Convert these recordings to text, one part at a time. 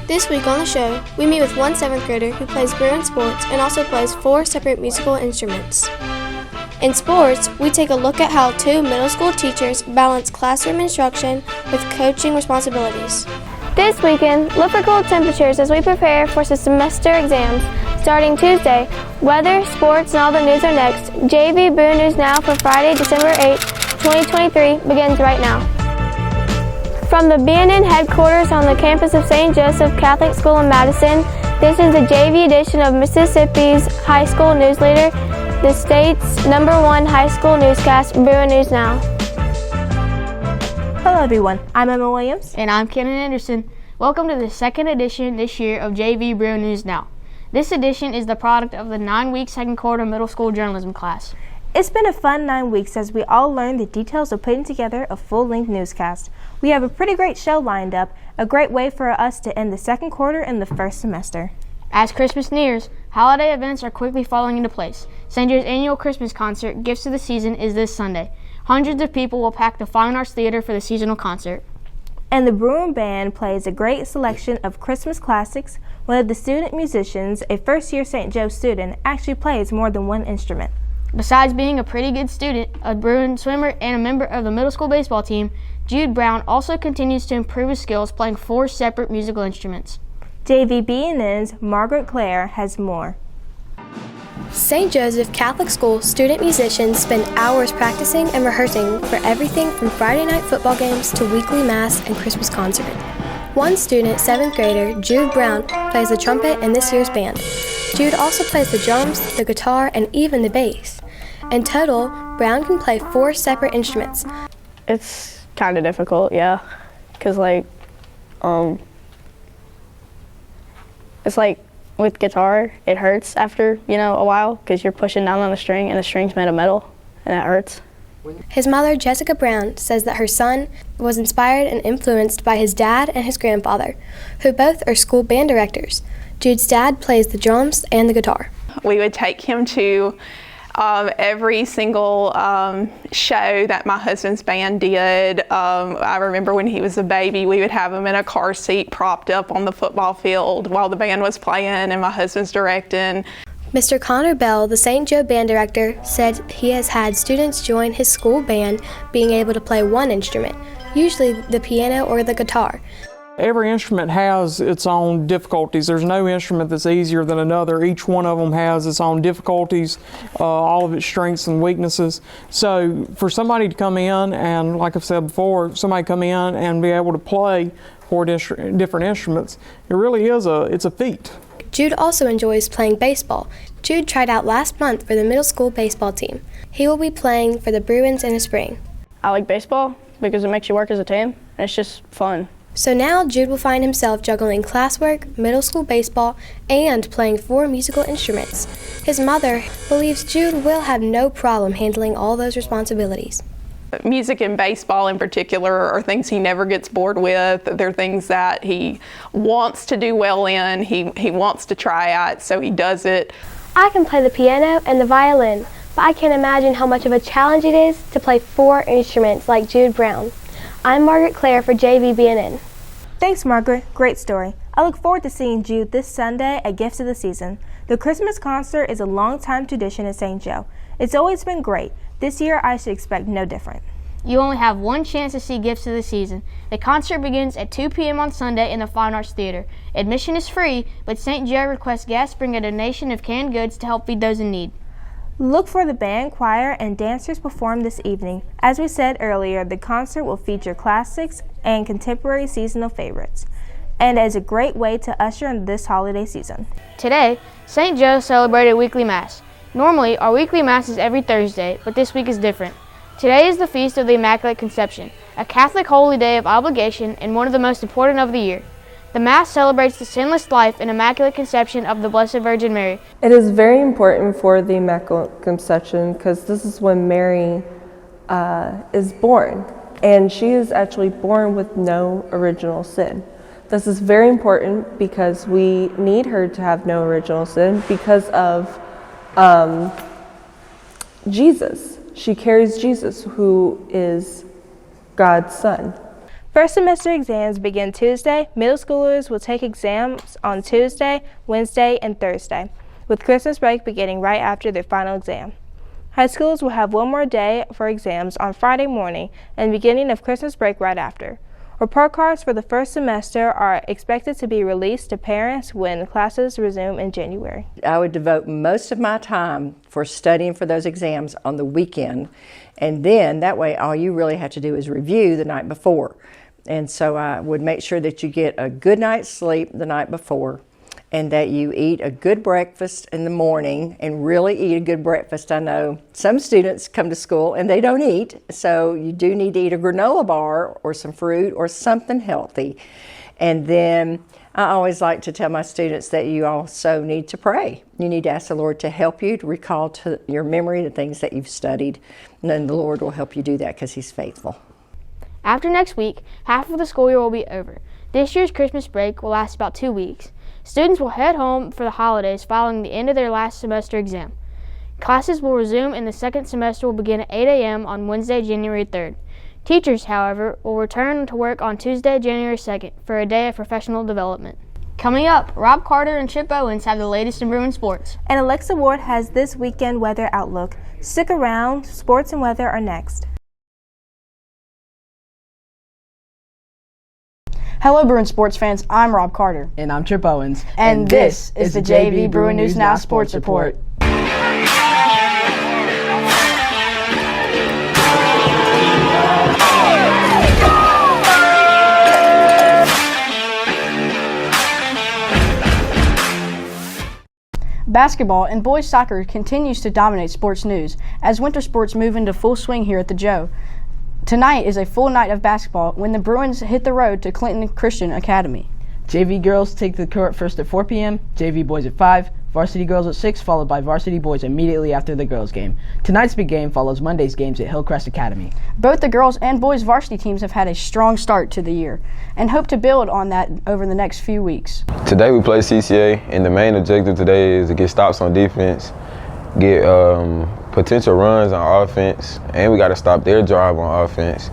This week on the show, we meet with one 7th grader who plays Bruin sports and also plays 4 separate musical instruments. In sports, we take a look at how 2 middle school teachers balance classroom instruction with coaching responsibilities. This weekend, look for cold temperatures as we prepare for some semester exams. Starting Tuesday, weather, sports, and all the news are next. JV Bruin News Now for Friday, December 8, 2023 begins right now. From the BNN headquarters on the campus of St. Joseph Catholic School in Madison, this is the JV edition of Mississippi's High School News Leader, the state's #1 high school newscast, Bruin News Now. Hello everyone, I'm Emma Williams. And I'm Kenan Anderson. Welcome to the 2nd edition this year of JV Bruin News Now. This edition is the product of the 9-week 2nd quarter middle school journalism class. It's been a fun 9 weeks as we all learned the details of putting together a full-length newscast. We have a pretty great show lined up, a great way for us to end the 2nd quarter and the 1st semester. As Christmas nears, holiday events are quickly falling into place. St. Joe's annual Christmas concert, Gifts of the Season, is this Sunday. Hundreds of people will pack the Fine Arts Theater for the seasonal concert. And the Bruin Band plays a great selection of Christmas classics. One of the student musicians, a first-year St. Joe student, actually plays more than one instrument. Besides being a pretty good student, a Bruin swimmer, and a member of the middle school baseball team, Jude Brown also continues to improve his skills playing 4 separate musical instruments. JVBNN's Margaret Claire has more. St. Joseph Catholic School student musicians spend hours practicing and rehearsing for everything from Friday night football games to weekly mass and Christmas concert. One student, 7th grader Jude Brown, plays the trumpet in this year's band. Jude also plays the drums, the guitar, and even the bass. In total, Brown can play 4 separate instruments. It's kind of difficult, yeah, because it's like with guitar, it hurts after, a while because you're pushing down on the string and the string's made of metal and it hurts. His mother, Jessica Brown, says that her son was inspired and influenced by his dad and his grandfather, who both are school band directors. Jude's dad plays the drums and the guitar. We would take him to every single show that my husband's band did. I remember when he was a baby, we would have him in a car seat propped up on the football field while the band was playing and my husband's directing. Mr. Connor Bell, the St. Joe band director, said he has had students join his school band being able to play one instrument, usually the piano or the guitar. Every instrument has its own difficulties. There's no instrument that's easier than another. Each one of them has its own difficulties, all of its strengths and weaknesses. So for somebody to come in and, like I've said before, somebody come in and be able to play 4 different instruments, it really is it's a feat. Jude also enjoys playing baseball. Jude tried out last month for the middle school baseball team. He will be playing for the Bruins in the spring. I like baseball because it makes you work as a team and it's just fun. So now Jude will find himself juggling classwork, middle school baseball, and playing 4 musical instruments. His mother believes Jude will have no problem handling all those responsibilities. Music and baseball in particular are things he never gets bored with. They're things that he wants to do well in, he wants to try out, so he does it. I can play the piano and the violin, but I can't imagine how much of a challenge it is to play 4 instruments like Jude Brown. I'm Margaret Claire for JVBNN. Thanks, Margaret. Great story. I look forward to seeing Jude this Sunday at Gifts of the Season. The Christmas concert is a long-time tradition in St. Joe. It's always been great. This year, I should expect no different. You only have one chance to see Gifts of the Season. The concert begins at 2 p.m. on Sunday in the Fine Arts Theater. Admission is free, but St. Joe requests guests bring a donation of canned goods to help feed those in need. Look for the band, choir, and dancers perform this evening. As we said earlier, the concert will feature classics and contemporary seasonal favorites, and is a great way to usher in this holiday season. Today, St. Joe celebrated weekly Mass. Normally, our weekly Mass is every Thursday, but this week is different. Today is the Feast of the Immaculate Conception, a Catholic holy day of obligation and one of the most important of the year. The Mass celebrates the sinless life and Immaculate Conception of the Blessed Virgin Mary. It is very important for the Immaculate Conception because this is when Mary is born, and she is actually born with no original sin. This is very important because we need her to have no original sin because of Jesus. She carries Jesus, who is God's Son. First semester exams begin Tuesday. Middle schoolers will take exams on Tuesday, Wednesday, and Thursday, with Christmas break beginning right after their final exam. High schools will have one more day for exams on Friday morning and beginning of Christmas break right after. Report cards for the first semester are expected to be released to parents when classes resume in January. I would devote most of my time for studying for those exams on the weekend, and then that way all you really have to do is review the night before. And so I would make sure that you get a good night's sleep the night before, and that you eat a good breakfast in the morning, and really eat a good breakfast. I know some students come to school and they don't eat, so you do need to eat a granola bar or some fruit or something healthy. And then I always like to tell my students that you also need to pray. You need to ask the Lord to help you to recall to your memory the things that you've studied, and then the Lord will help you do that because He's faithful. After next week, half of the school year will be over. This year's Christmas break will last about 2 weeks. Students will head home for the holidays following the end of their last semester exam. Classes will resume and the second semester will begin at 8 a.m. on Wednesday, January 3rd. Teachers, however, will return to work on Tuesday, January 2nd for a day of professional development. Coming up, Rob Carter and Chip Owens have the latest in Bruin sports. And Alexa Ward has this weekend weather outlook. Stick around, sports and weather are next. Hello Bruin sports fans, I'm Rob Carter. And I'm Chip Owens. And this is the JV Bruin News Now Sports Report. Basketball and boys soccer continues to dominate sports news as winter sports move into full swing here at the Joe. Tonight is a full night of basketball when the Bruins hit the road to Clinton Christian Academy. JV girls take the court first at 4 p.m., JV boys at 5, varsity girls at 6, followed by varsity boys immediately after the girls' game. Tonight's big game follows Monday's games at Hillcrest Academy. Both the girls and boys varsity teams have had a strong start to the year and hope to build on that over the next few weeks. Today we play CCA, and the main objective today is to get stops on defense, get potential runs on offense, and we got to stop their drive on offense.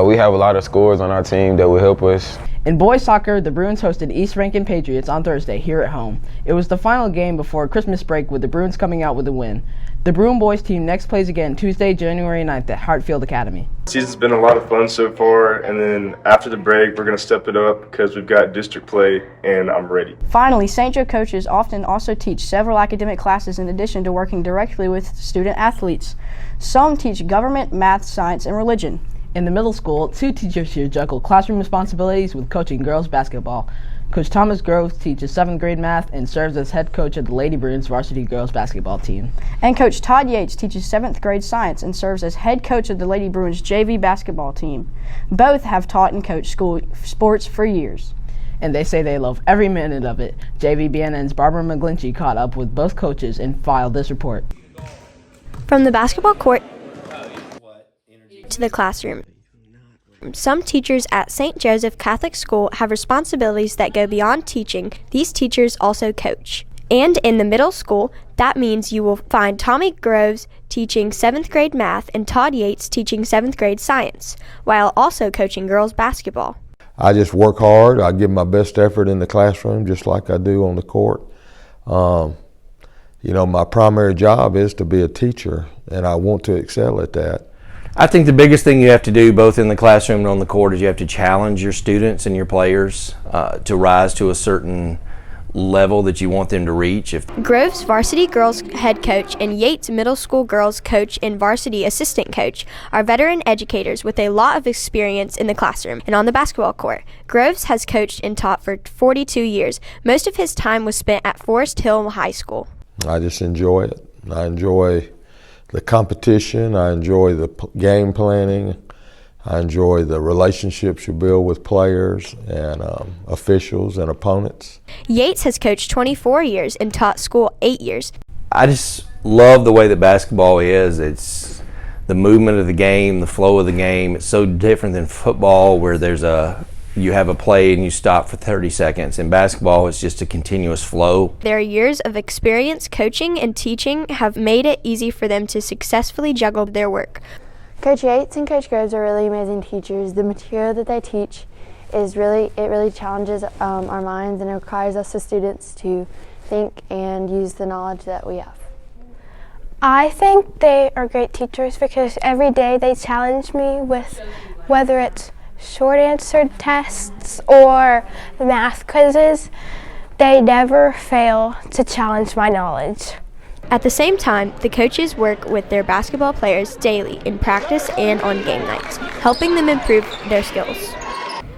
We have a lot of scores on our team that will help us. In boys soccer, the Bruins hosted East Rankin Patriots on Thursday here at home. It was the final game before Christmas break with the Bruins coming out with a win. The Bruin boys team next plays again Tuesday, January 9th at Hartfield Academy. The season's been a lot of fun so far, and then after the break, we're going to step it up because we've got district play, and I'm ready. Finally, St. Joe coaches often also teach several academic classes in addition to working directly with student athletes. Some teach government, math, science, and religion. In the middle school, 2 teachers here juggle classroom responsibilities with coaching girls basketball. Coach Thomas Groves teaches 7th grade math and serves as head coach of the Lady Bruins varsity girls basketball team. And Coach Todd Yates teaches 7th grade science and serves as head coach of the Lady Bruins JV basketball team. Both have taught and coached school sports for years. And they say they love every minute of it. JV BNN's Barbara McGlinchey caught up with both coaches and filed this report. From the basketball court to the classroom. Some teachers at St. Joseph Catholic School have responsibilities that go beyond teaching. These teachers also coach. And in the middle school, that means you will find Tommy Groves teaching 7th grade math and Todd Yates teaching 7th grade science, while also coaching girls basketball. I just work hard. I give my best effort in the classroom just like I do on the court. My primary job is to be a teacher, and I want to excel at that. I think the biggest thing you have to do both in the classroom and on the court is you have to challenge your students and your players to rise to a certain level that you want them to reach. Groves varsity girls head coach and Yates middle school girls coach and varsity assistant coach are veteran educators with a lot of experience in the classroom and on the basketball court. Groves has coached and taught for 42 years. Most of his time was spent at Forest Hill High School. I just enjoy it. I enjoy the competition. I enjoy the game planning. I enjoy the relationships you build with players and officials and opponents. Yates has coached 24 years and taught school 8 years. I just love the way that basketball is. It's the movement of the game, the flow of the game. It's so different than football where you have a play and you stop for 30 seconds. In basketball, it's just a continuous flow. Their years of experience coaching and teaching have made it easy for them to successfully juggle their work. Coach Yates and Coach Groves are really amazing teachers. The material that they teach really challenges our minds, and it requires us as students to think and use the knowledge that we have. I think they are great teachers because every day they challenge me with whether it's short answer tests or math quizzes. They never fail to challenge my knowledge. At the same time, the coaches work with their basketball players daily in practice and on game nights, helping them improve their skills.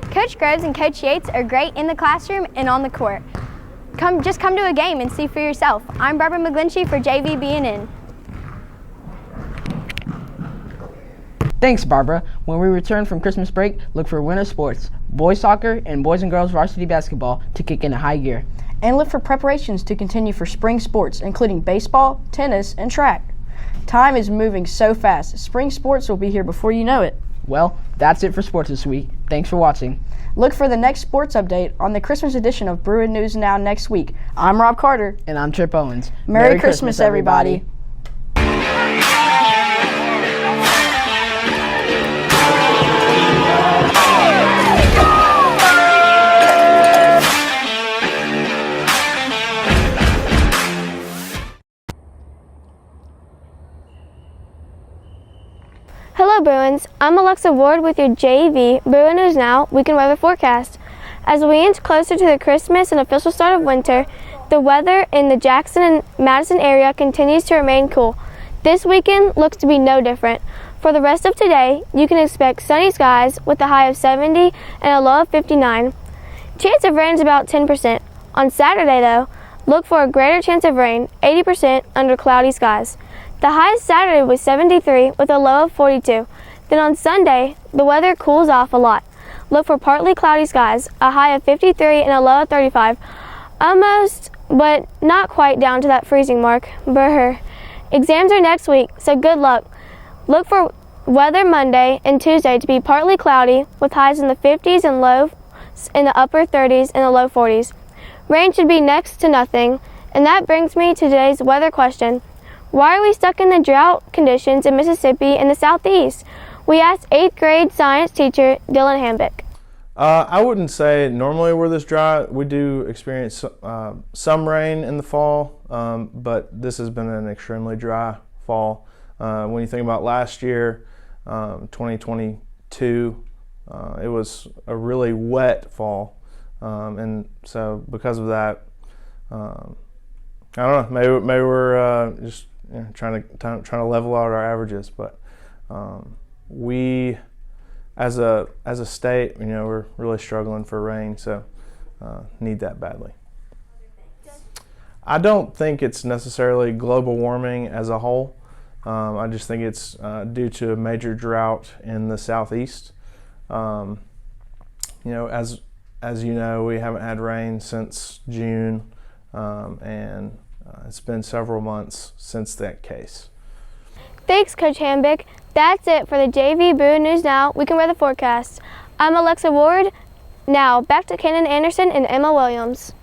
Coach Groves and Coach Yates are great in the classroom and on the court. Just come to a game and see for yourself. I'm Barbara McGlinchey for JVBNN. Thanks, Barbara. When we return from Christmas break, look for winter sports, boys soccer and boys and girls varsity basketball to kick into high gear. And look for preparations to continue for spring sports, including baseball, tennis, and track. Time is moving so fast. Spring sports will be here before you know it. Well, that's it for sports this week. Thanks for watching. Look for the next sports update on the Christmas edition of Bruin News Now next week. I'm Rob Carter. And I'm Trip Owens. Merry Christmas, everybody. Hello Bruins, I'm Alexa Ward with your JV Bruin News Now weekend weather forecast. As we inch closer to the Christmas and official start of winter, the weather in the Jackson and Madison area continues to remain cool. This weekend looks to be no different. For the rest of today, you can expect sunny skies with a high of 70 and a low of 59. Chance of rain is about 10%. On Saturday though, look for a greater chance of rain, 80% under cloudy skies. The high Saturday was 73 with a low of 42. Then on Sunday, the weather cools off a lot. Look for partly cloudy skies, a high of 53 and a low of 35. Almost, but not quite down to that freezing mark. Brr. Exams are next week, so good luck. Look for weather Monday and Tuesday to be partly cloudy with highs in the 50s and lows in the upper 30s and the low 40s. Rain should be next to nothing. And that brings me to today's weather question. Why are we stuck in the drought conditions in Mississippi and the Southeast? We asked 8th grade science teacher Dylan Hambick. I wouldn't say normally we're this dry. We do experience some rain in the fall, but this has been an extremely dry fall. When you think about last year, 2022, it was a really wet fall. And so because of that, I don't know, maybe we're just trying to level out our averages, but we as a state, we're really struggling for rain, so need that badly. I don't think it's necessarily global warming as a whole. I just think it's due to a major drought in the Southeast. As you know, we haven't had rain since June, and it's been several months since that case. Thanks, Coach Hambick. That's it for the JV Bruin News Now weekend weather forecast. I'm Alexa Ward. Now back to Kenan Anderson and Emma Williams.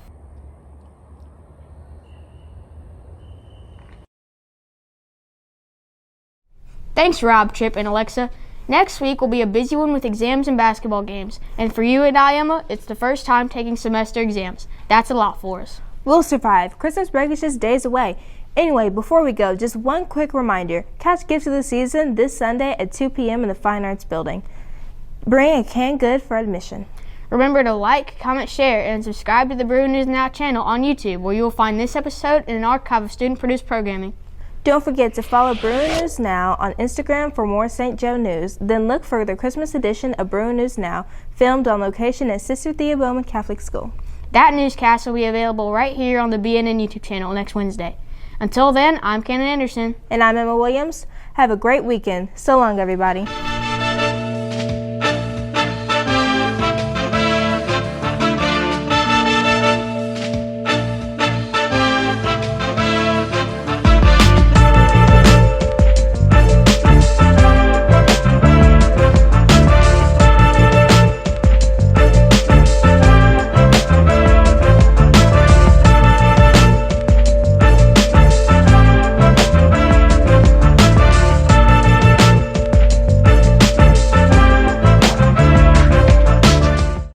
Thanks, Rob, Trip, and Alexa. Next week will be a busy one with exams and basketball games. And for you and I, Emma, it's the first time taking semester exams. That's a lot for us. We'll survive. Christmas break is just days away. Anyway, before we go, just one quick reminder. Catch Gifts of the Season this Sunday at 2 p.m. in the Fine Arts Building. Bring a canned good for admission. Remember to like, comment, share, and subscribe to the Bruin News Now channel on YouTube, where you will find this episode and an archive of student-produced programming. Don't forget to follow Bruin News Now on Instagram for more St. Joe news. Then look for the Christmas edition of Bruin News Now, filmed on location at Sister Thea Bowman Catholic School. That newscast will be available right here on the BNN YouTube channel next Wednesday. Until then, I'm Kenan Anderson. And I'm Emma Williams. Have a great weekend. So long, everybody.